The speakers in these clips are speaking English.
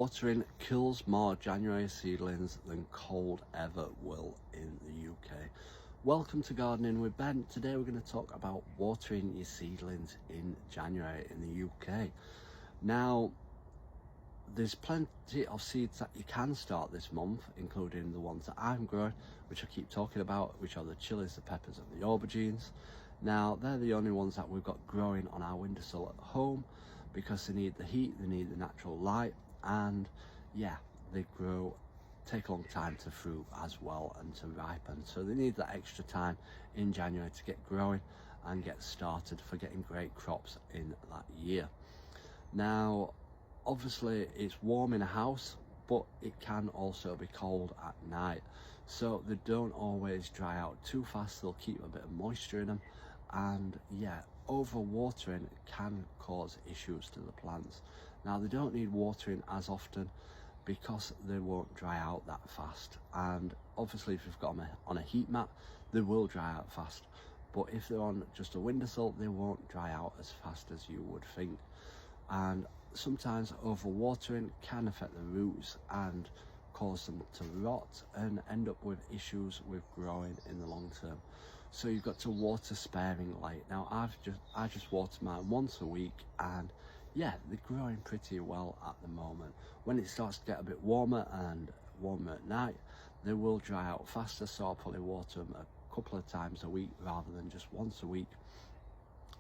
Watering kills more January seedlings than cold ever will in the UK. Welcome to Gardening with Ben. Today we're going to talk about watering your seedlings in January in the UK. Now, there's plenty of seeds that you can start this month, including the ones that I'm growing, which I keep talking about, which are the chilies, the peppers and the aubergines. Now, they're the only ones that we've got growing on our windowsill at home because they need the heat, they need the natural light, and yeah, they take a long time to fruit as well and to ripen, so they need that extra time in January to get growing and get started for getting great crops in that year. Now, obviously it's warm in a house, but it can also be cold at night, so they don't always dry out too fast. They'll keep a bit of moisture in them, and yeah, overwatering can cause issues to the plants. Now, they don't need watering as often because they won't dry out that fast, and obviously if you've got them on a heat mat, they will dry out fast, but if they're on just a windowsill, they won't dry out as fast as you would think. And sometimes overwatering can affect the roots and cause them to rot and end up with issues with growing in the long term. So you've got to water sparingly. Now, I just water mine once a week, and yeah, they're growing pretty well at the moment. When it starts to get a bit warmer and warmer at night, they will dry out faster, so I'll probably water them a couple of times a week rather than just once a week.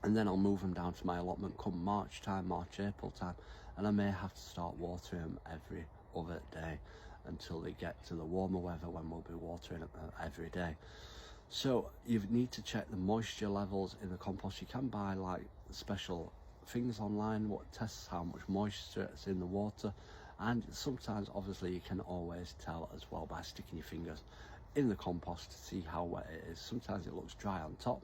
And then I'll move them down to my allotment come March time, April time, and I may have to start watering them every other day until they get to the warmer weather when we'll be watering them every day. So you need to check the moisture levels in the compost. You can buy like special things online what tests how much moisture is in the water, and sometimes obviously you can always tell as well by sticking your fingers in the compost to see how wet it is. Sometimes it looks dry on top,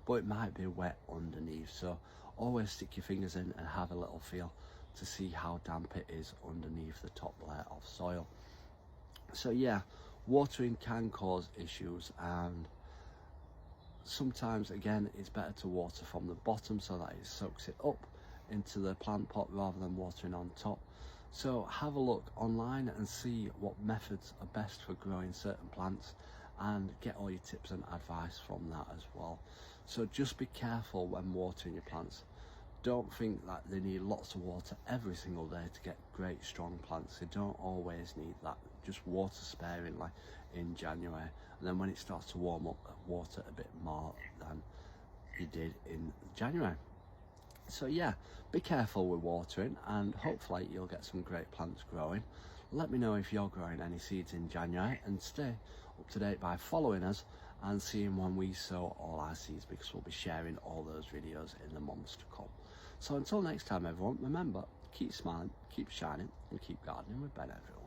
but it might be wet underneath, so always stick your fingers in and have a little feel to see how damp it is underneath the top layer of soil. So yeah, watering can cause issues, and sometimes again it's better to water from the bottom so that it soaks it up into the plant pot rather than watering on top. So have a look online and see what methods are best for growing certain plants, and get all your tips and advice from that as well. So just be careful when watering your plants. Don't think that they need lots of water every single day to get great strong plants. They don't always need that. Just water sparingly in January, and then when it starts to warm up, water a bit more than you did in January. So yeah, be careful with watering, and hopefully you'll get some great plants growing. Let me know if you're growing any seeds in January, and stay up to date by following us and seeing when we sow all our seeds, because we'll be sharing all those videos in the months to come. So until next time everyone, remember, keep smiling, keep shining, and keep gardening with Ben everyone.